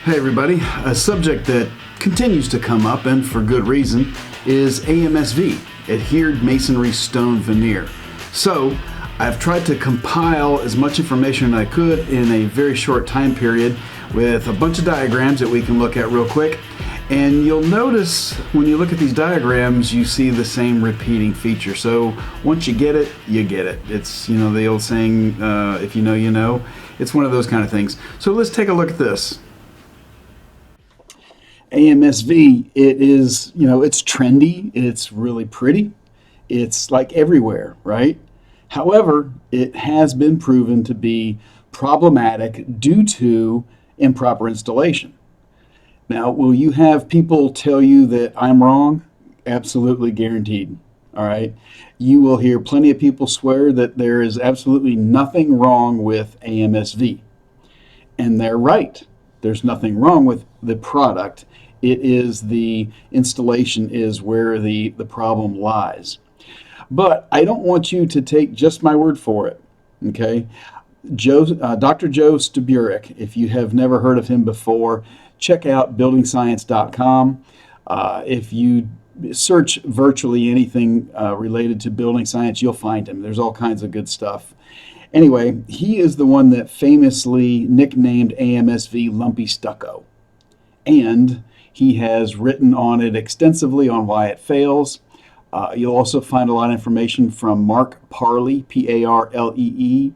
Hey everybody, a subject that continues to come up, and for good reason, is AMSV, Adhered Masonry Stone Veneer. So, I've tried to compile as much information as I could in a very short time period with a bunch of diagrams that we can look at real quick. And you'll notice when you look at these diagrams, you see the same repeating feature. So once you get it, you get it. It's, you know, the old saying, if you know, you know. It's one of those kind of things. So let's take a look at this. AMSV, it is, you know, it's trendy, it's really pretty, it's like everywhere, right? However, it has been proven to be problematic due to improper installation. Now, will you have people tell you that I'm wrong? Absolutely guaranteed, all right? You will hear plenty of people swear that there is absolutely nothing wrong with AMSV. And they're right. There's nothing wrong with the product. It is the installation is where the problem lies. But I don't want you to take just my word for it, okay? Dr. Joe Lstiburek, if you have never heard of him before, check out buildingscience.com. If you search virtually anything related to building science, you'll find him. There's all kinds of good stuff. Anyway, he is the one that famously nicknamed AMSV Lumpy Stucco. And he has written on it extensively on why it fails. You'll also find a lot of information from Mark Parlee, P-A-R-L-E-E,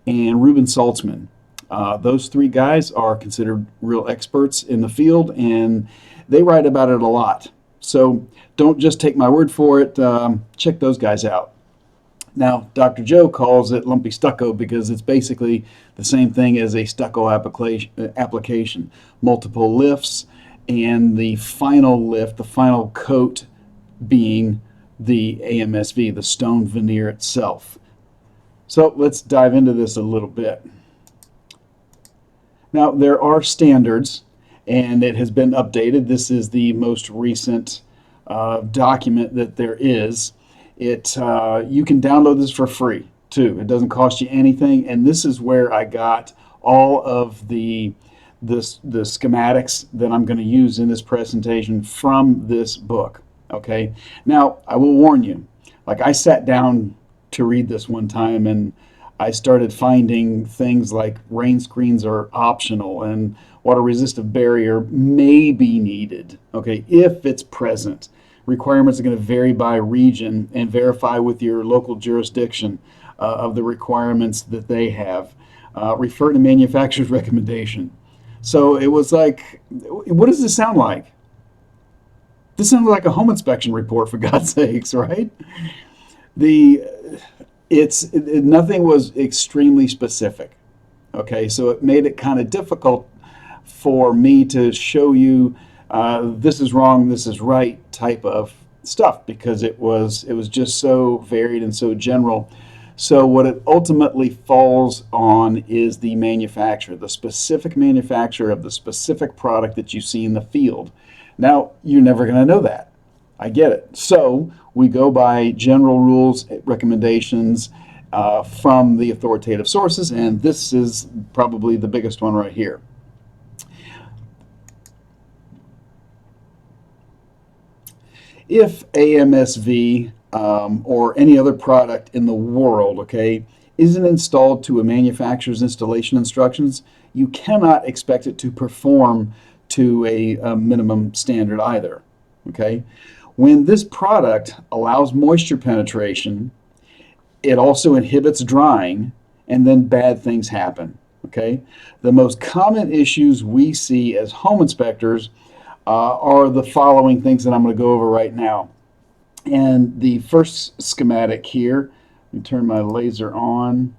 and Reuben Saltzman. Those three guys are considered real experts in the field, and they write about it a lot. So don't just take my word for it. Check those guys out. Now, Dr. Joe calls it lumpy stucco because it's basically the same thing as a stucco application. Multiple lifts, and the final lift, the final coat being the AMSV, the stone veneer itself. So let's dive into this a little bit. Now, there are standards, and it has been updated. This is the most recent document that there is. You can download this for free, too. It doesn't cost you anything, and this is where I got all of the schematics that I'm going to use in this presentation from this book. Okay. Now, I will warn you, like I sat down to read this one time and I started finding things like rain screens are optional and water resistive barrier may be needed, okay, if it's present. Requirements are going to vary by region, and verify with your local jurisdiction of the requirements that they have. Refer to manufacturer's recommendation. So it was like, what does this sound like? This sounds like a home inspection report, for God's sakes, right? Nothing was extremely specific. Okay, so it made it kind of difficult for me to show you this is wrong, this is right type of stuff, because it was just so varied and so general. So what it ultimately falls on is the manufacturer, the specific manufacturer of the specific product that you see in the field. Now, you're never going to know that. I get it. So we go by general rules, recommendations from the authoritative sources, and this is probably the biggest one right here. If AMSV or any other product in the world, okay, isn't installed to a manufacturer's installation instructions, you cannot expect it to perform to a minimum standard either, okay? When this product allows moisture penetration, it also inhibits drying, and then bad things happen, okay? The most common issues we see as home inspectors are the following things that I'm going to go over right now. And the first schematic here, let me turn my laser on.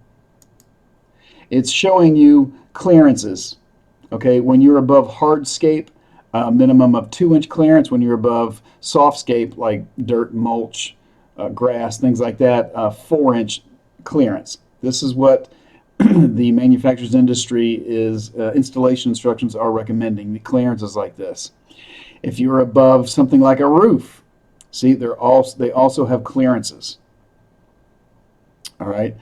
It's showing you clearances. Okay, when you're above hardscape, minimum of 2-inch clearance. When you're above softscape, like dirt, mulch, grass, things like that, 4-inch clearance. This is what the manufacturer's industry is, installation instructions are recommending. The clearance is like this. If you're above something like a roof, see, they also have clearances. All right.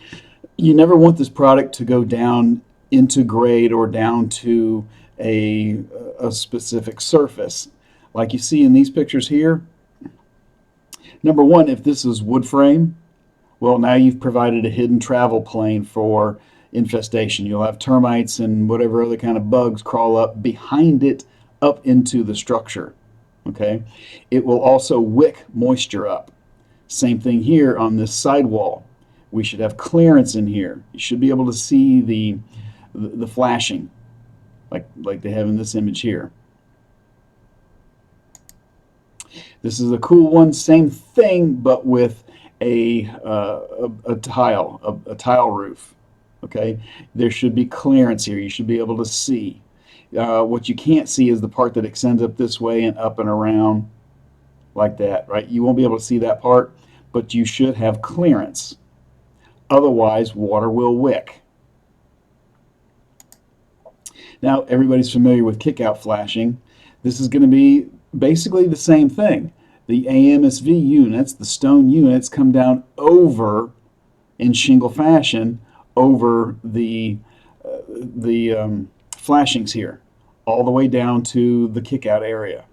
You never want this product to go down into grade or down to a, a specific surface. Like you see in these pictures here, number one, if this is wood frame, well, now you've provided a hidden travel plane for infestation. You'll have termites and whatever other kind of bugs crawl up behind it, up into the structure. Okay, it will also wick moisture up. Same thing here on this sidewall. We should have clearance in here. You should be able to see the flashing, like they have in this image here. This is a cool one. Same thing, but with a tile roof. Okay, there should be clearance here. You should be able to see. What you can't see is the part that extends up this way and up and around like that, right? You won't be able to see that part, but you should have clearance. Otherwise, water will wick. Now, everybody's familiar with kickout flashing. This is going to be basically the same thing. The AMSV units, the stone units, come down over, in shingle fashion, over the flashings here, all the way down to the kickout area.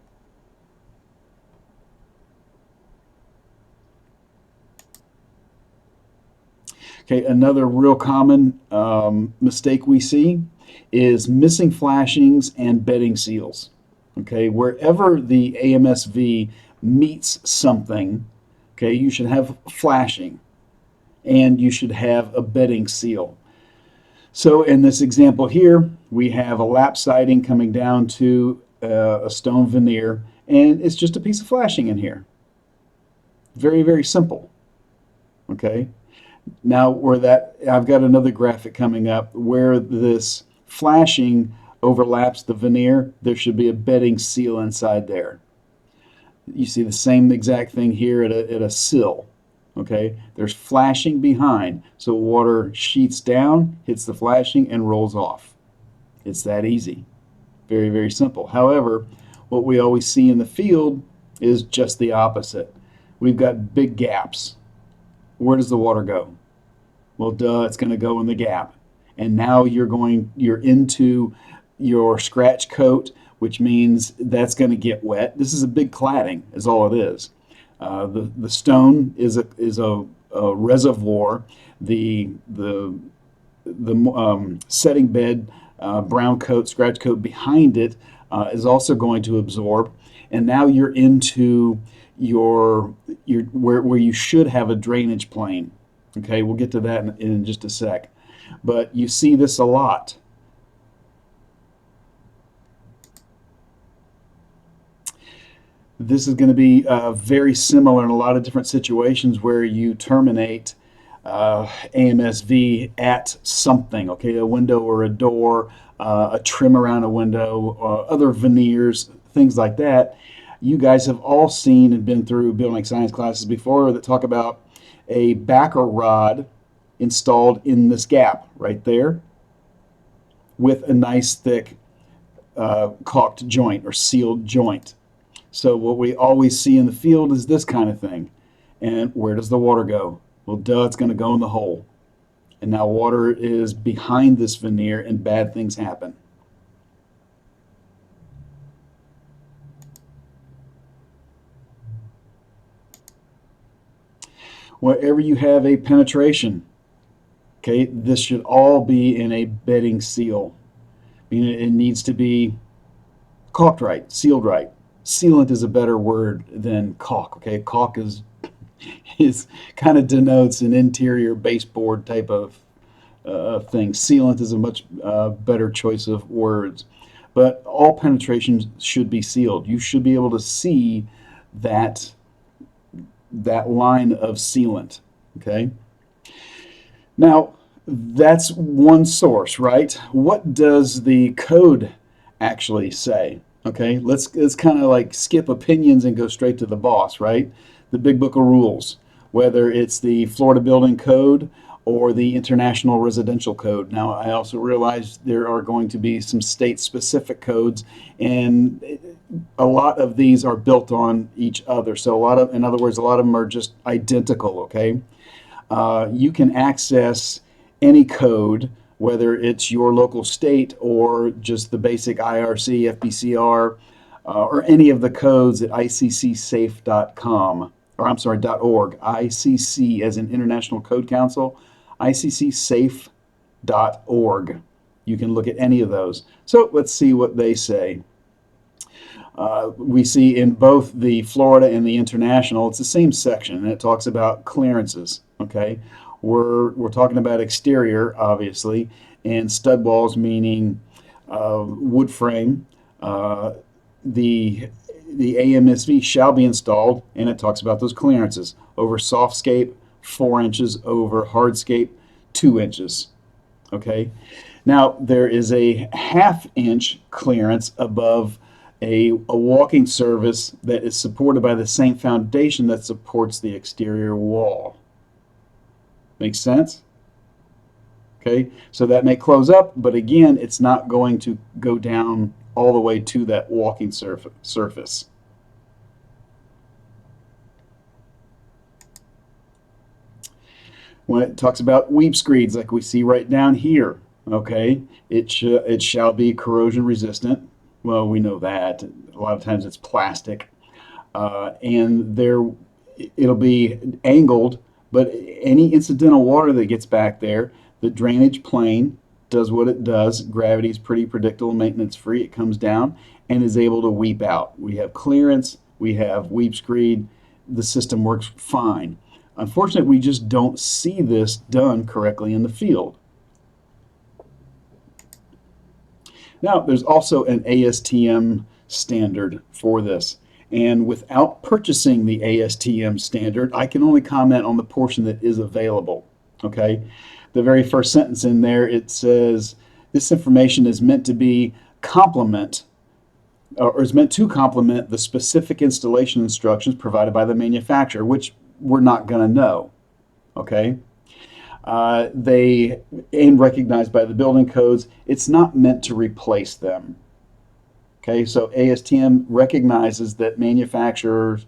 Okay, another real common mistake we see is missing flashings and bedding seals. Okay, wherever the AMSV meets something, okay, you should have flashing and you should have a bedding seal. So in this example here, we have a lap siding coming down to a stone veneer, and it's just a piece of flashing in here. Very, very simple. Okay. Now, I've got another graphic coming up where this flashing overlaps the veneer. There should be a bedding seal inside there. You see the same exact thing here at a sill. Okay, there's flashing behind, so water sheets down, hits the flashing, and rolls off. It's that easy. Very, very simple. However, what we always see in the field is just the opposite. We've got big gaps. Where does the water go? Well, duh, it's going to go in the gap. And now you're into your scratch coat, which means that's going to get wet. This is a big cladding, is all it is. The stone is a reservoir. The setting bed, brown coat, scratch coat behind it is also going to absorb. And now you're into where you should have a drainage plane. Okay, we'll get to that in just a sec. But you see this a lot. This is going to be very similar in a lot of different situations where you terminate AMSV at something, okay, a window or a door, a trim around a window, other veneers, things like that. You guys have all seen and been through building science classes before that talk about a backer rod installed in this gap right there with a nice thick caulked joint or sealed joint. So what we always see in the field is this kind of thing. And where does the water go? Well, duh, it's going to go in the hole. And now water is behind this veneer and bad things happen. Wherever you have a penetration, okay, this should all be in a bedding seal. Meaning it needs to be caulked right, sealed right. Sealant is a better word than caulk. Okay, caulk is kind of denotes an interior baseboard type of thing. Sealant is a much better choice of words. But all penetrations should be sealed. You should be able to see that line of sealant. Okay. Now that's one source, right? What does the code actually say? Okay, let's kind of like skip opinions and go straight to the boss, right? The big book of rules, whether it's the Florida Building Code or the International Residential Code. Now, I also realize there are going to be some state-specific codes, and a lot of these are built on each other. So in other words, a lot of them are just identical, okay? You can access any code whether it's your local state or just the basic IRC, FBCR, or any of the codes at iccsafe.com, or I'm sorry, .org, ICC as in International Code Council, iccsafe.org. You can look at any of those. So let's see what they say. We see in both the Florida and the International, it's the same section, and it talks about clearances. Okay, we're talking about exterior, obviously, and stud walls, meaning wood frame. The AMSV shall be installed, and it talks about those clearances over softscape, 4 inches, over hardscape, 2 inches. Okay, now there is a 1/2 inch clearance above a walking surface that is supported by the same foundation that supports the exterior wall. Makes sense? Okay, so that may close up, but again, it's not going to go down all the way to that walking surface. When it talks about weep screeds, like we see right down here, okay, it shall be corrosion resistant. Well, we know that. A lot of times it's plastic. And it'll be angled, but any incidental water that gets back there, the drainage plane does what it does. Gravity is pretty predictable, maintenance free. It comes down and is able to weep out. We have clearance, we have weep screed, the system works fine. Unfortunately, we just don't see this done correctly in the field. Now, there's also an ASTM standard for this. And without purchasing the ASTM standard, I can only comment on the portion that is available. Okay? The very first sentence in there, it says, this information is meant to be or is meant to complement the specific installation instructions provided by the manufacturer, which we're not going to know. Okay? And recognized by the building codes, it's not meant to replace them. Okay, so ASTM recognizes that manufacturers'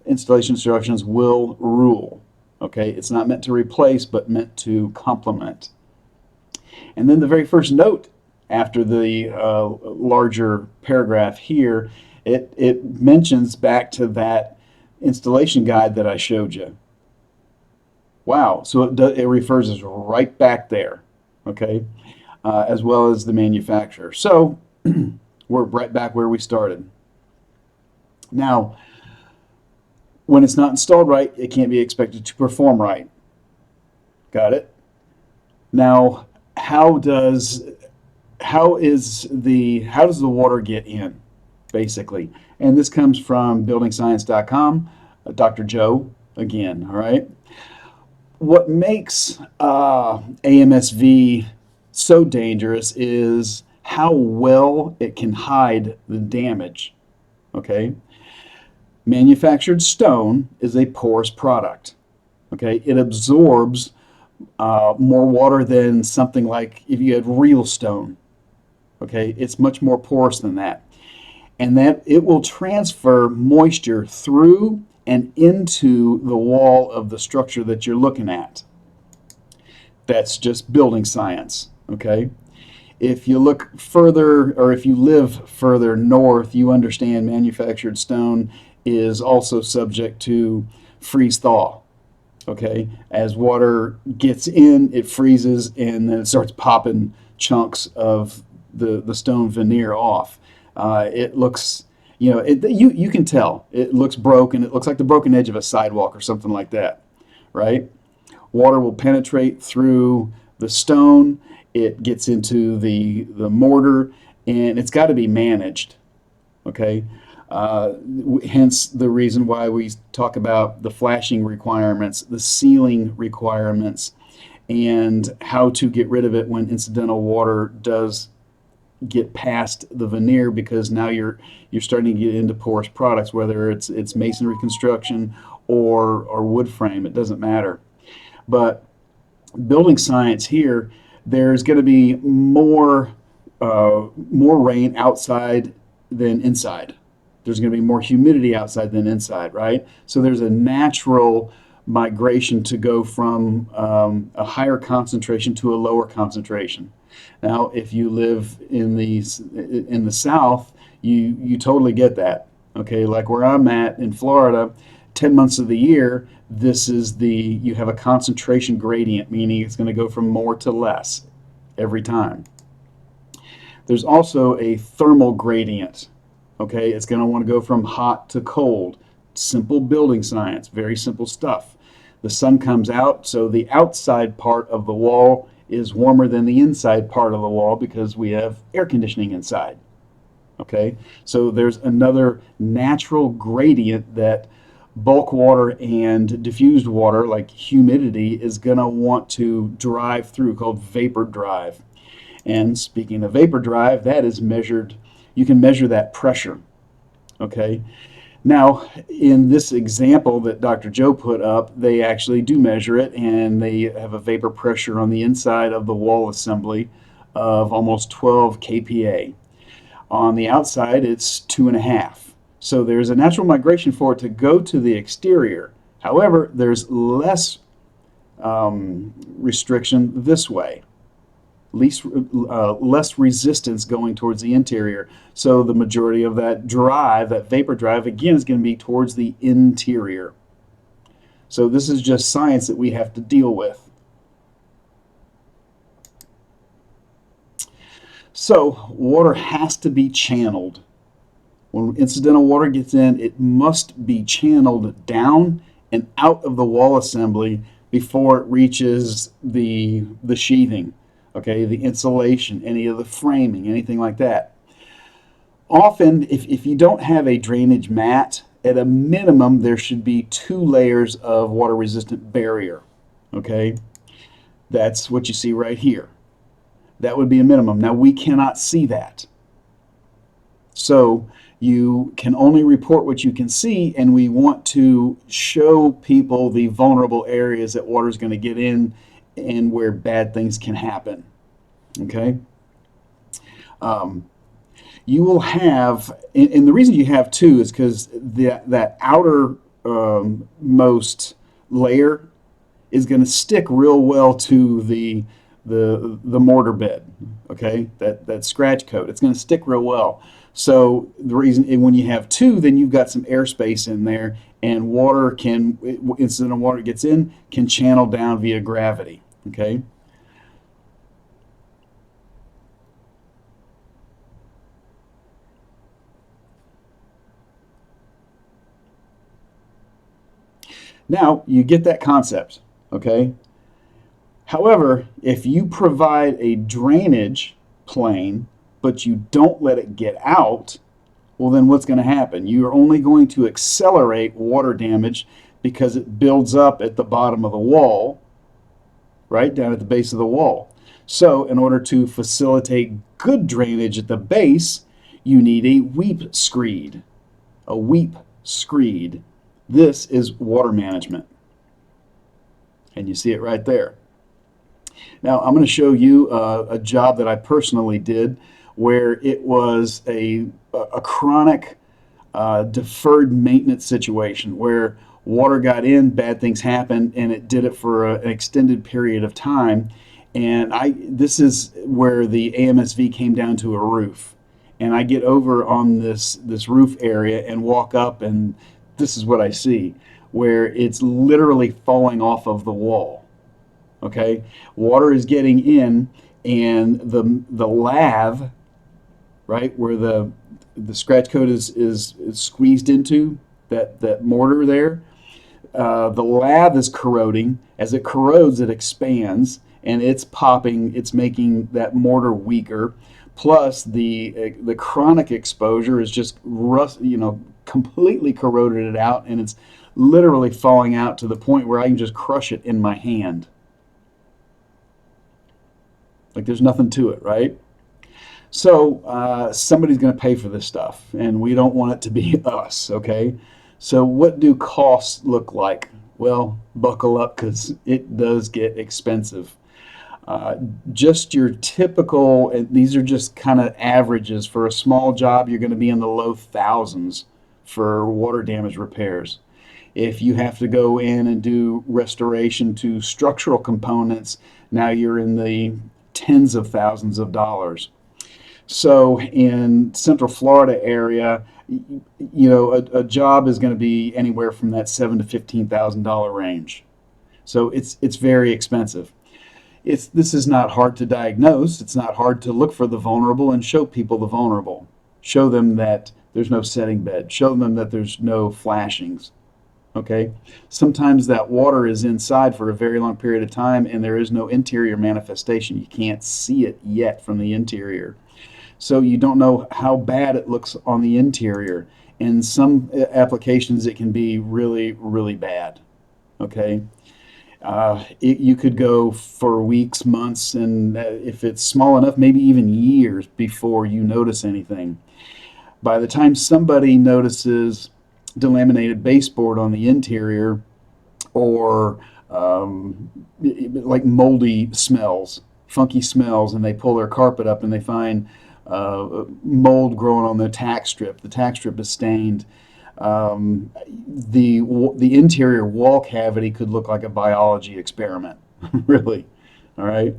installation instructions will rule. Okay, it's not meant to replace, but meant to complement. And then the very first note after the larger paragraph here, it mentions back to that installation guide that I showed you. Wow, so it refers us right back there, okay, as well as the manufacturer. So we're right back where we started. Now, when it's not installed right, it can't be expected to perform right. Got it? Now, how does the water get in, basically? And this comes from buildingscience.com, Dr. Joe again, all right? What makes AMSV so dangerous is how well it can hide the damage, okay? Manufactured stone is a porous product, okay? It absorbs more water than something like if you had real stone, okay? It's much more porous than that. And that it will transfer moisture through and into the wall of the structure that you're looking at. That's just building science, okay? If you look further, or if you live further north, you understand manufactured stone is also subject to freeze-thaw, okay? As water gets in, it freezes, and then it starts popping chunks of the stone veneer off. It looks, you can tell. It looks broken. It looks like the broken edge of a sidewalk or something like that, right? Water will penetrate through the stone. It gets into the mortar, and it's got to be managed, okay? Hence the reason why we talk about the flashing requirements, the sealing requirements, and how to get rid of it when incidental water does get past the veneer, because now you're starting to get into porous products, whether it's masonry construction or wood frame. It doesn't matter. But building science here, there's going to be more rain outside than inside. There's going to be more humidity outside than inside, right? So there's a natural migration to go from a higher concentration to a lower concentration. Now, if you live in the South, you totally get that. Okay, like where I'm at in Florida, 10 months of the year, you have a concentration gradient, meaning it's going to go from more to less every time. There's also a thermal gradient. Okay, it's going to want to go from hot to cold. Simple building science, very simple stuff. The sun comes out, so the outside part of the wall is warmer than the inside part of the wall because we have air conditioning inside. Okay, so there's another natural gradient that bulk water and diffused water, like humidity, is going to want to drive through, called vapor drive. And speaking of vapor drive, that is measured, you can measure that pressure. Okay, now in this example that Dr. Joe put up, they actually do measure it, and they have a vapor pressure on the inside of the wall assembly of almost 12 kPa. On the outside, it's 2.5. So there's a natural migration for it to go to the exterior. However, there's less restriction this way, less resistance going towards the interior. So the majority of that drive, that vapor drive, again, is going to be towards the interior. So this is just science that we have to deal with. So water has to be channeled. When incidental water gets in, it must be channeled down and out of the wall assembly before it reaches the sheathing, okay, the insulation, any of the framing, anything like that. Often, if you don't have a drainage mat, at a minimum, there should be 2 layers of water-resistant barrier, okay? That's what you see right here. That would be a minimum. Now, we cannot see that. So you can only report what you can see, and we want to show people the vulnerable areas that water is going to get in and where bad things can happen. Okay? You will have, and the reason you have 2 is because that outer most layer is going to stick real well to the mortar bed, okay, that scratch coat. It's going to stick real well. So the reason, when you have 2, then you've got some airspace in there, and water can, incidental water gets in, can channel down via gravity, okay. Now you get that concept, okay. However, if you provide a drainage plane, but you don't let it get out, well, then what's going to happen? You're only going to accelerate water damage because it builds up at the bottom of the wall, right down at the base of the wall. So in order to facilitate good drainage at the base, you need a weep screed. A weep screed. This is water management. And you see it right there. Now, I'm going to show you a job that I personally did where it was a chronic deferred maintenance situation where water got in, bad things happened, and it did it for an extended period of time. And this is where the AMSV came down to a roof. And I get over on this roof area and walk up, and this is what I see, where it's literally falling off of the wall. Okay, water is getting in, and the lath, right, where the scratch coat is squeezed into that mortar there, the lath is corroding. As it corrodes, it expands, and it's popping. It's making that mortar weaker. Plus, the chronic exposure is just completely corroded it out, and it's literally falling out to the point where I can just crush it in my hand. Like there's nothing to it, right? So somebody's going to pay for this stuff, and we don't want it to be us, okay? So what do costs look like? Well, buckle up because it does get expensive. Just your typical, and these are just kind of averages. For a small job, you're going to be in the low thousands for water damage repairs. If you have to go in and do restoration to structural components, now you're in the tens of thousands of dollars. So in Central Florida area, a job is going to be anywhere from that $7,000 to $15,000 range. So it's very expensive. This is not hard to diagnose. It's not hard to look for the vulnerable and show people the vulnerable. Show them that there's no setting bed. Show them that there's no flashings. Okay? Sometimes that water is inside for a very long period of time and there is no interior manifestation. You can't see it yet from the interior. So you don't know how bad it looks on the interior. In some applications, it can be really, really bad. Okay? You could go for weeks, months, and if it's small enough, maybe even years before you notice anything. By the time somebody notices delaminated baseboard on the interior, or like moldy smells, funky smells, and they pull their carpet up and they find mold growing on the tack strip is stained. The interior wall cavity could look like a biology experiment, really. All right.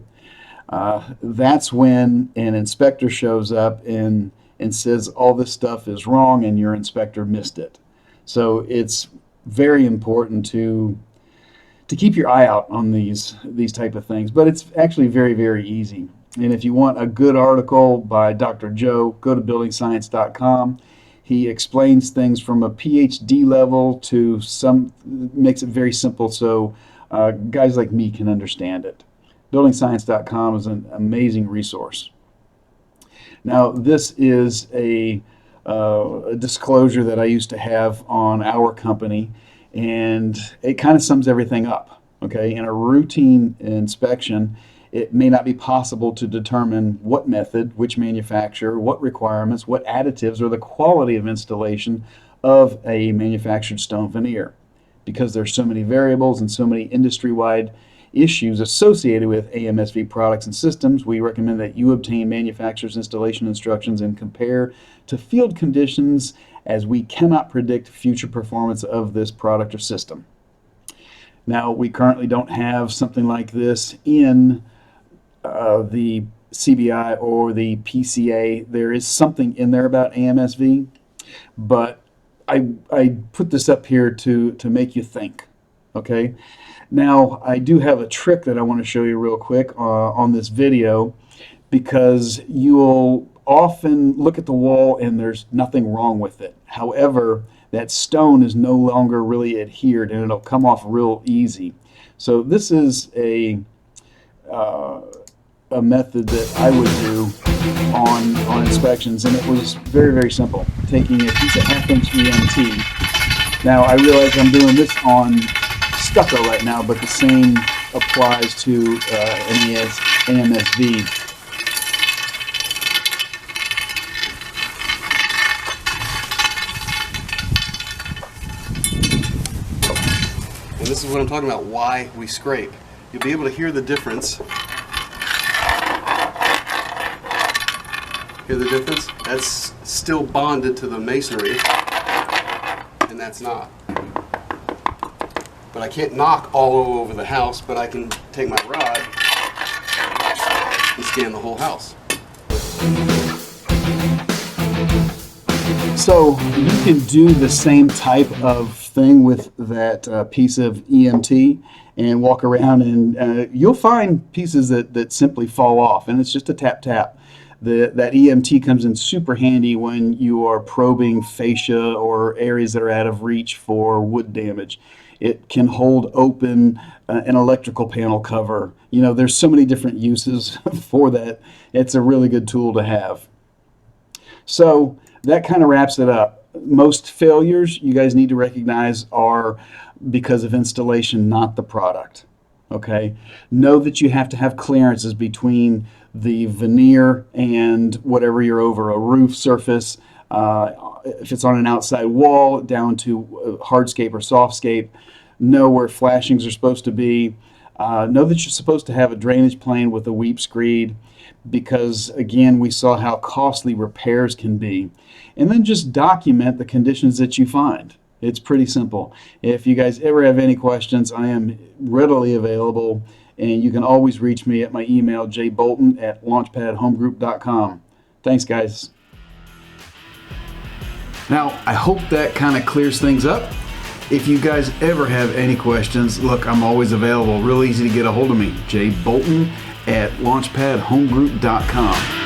That's when an inspector shows up and says all this stuff is wrong and your inspector missed it. So it's very important to keep your eye out on these type of things. But it's actually very, very easy. And if you want a good article by Dr. Joe, go to buildingscience.com. He explains things from a PhD level to makes it very simple so guys like me can understand it. Buildingscience.com is an amazing resource. Now, this is a disclosure that I used to have on our company, and it kind of sums everything up. Okay, in a routine inspection, it may not be possible to determine what method, which manufacturer, what requirements, what additives, or the quality of installation of a manufactured stone veneer. Because there's so many variables and so many industry-wide issues associated with AMSV products and systems, we recommend that you obtain manufacturer's installation instructions and compare to field conditions, as we cannot predict future performance of this product or system. Now, we currently don't have something like this in the CBI or the PCA. There is something in there about AMSV, but I put this up here to make you think. Okay. Now, I do have a trick that I want to show you real quick on this video, because you'll often look at the wall and there's nothing wrong with it. However, that stone is no longer really adhered and it'll come off real easy. So this is a method that I would do on inspections, and it was very, very simple. Taking a piece of 1/2 inch EMT. Now, I realize I'm doing this on stucco right now, but the same applies to AMSV. And this is what I'm talking about, why we scrape. You'll be able to hear the difference. Hear the difference? That's still bonded to the masonry, and that's not. But I can't knock all over the house, but I can take my rod and scan the whole house. So you can do the same type of thing with that piece of EMT and walk around, and you'll find pieces that simply fall off, and it's just a tap tap. That EMT comes in super handy when you are probing fascia or areas that are out of reach for wood damage. It can hold open an electrical panel cover. There's so many different uses for that. It's a really good tool to have. So that kind of wraps it up. Most failures you guys need to recognize are because of installation, not the product. Okay? Know that you have to have clearances between the veneer and whatever you're over, a roof surface, if it's on an outside wall, down to hardscape or softscape. Know where flashings are supposed to be. Know that you're supposed to have a drainage plane with a weep screed, because again, we saw how costly repairs can be. And then just document the conditions that you find. It's pretty simple. If you guys ever have any questions, I am readily available, and you can always reach me at my email, jbolton@launchpadhomegroup.com. Thanks, guys. Now, I hope that kind of clears things up. If you guys ever have any questions, look, I'm always available. Real easy to get a hold of me, jbolton@launchpadhomegroup.com.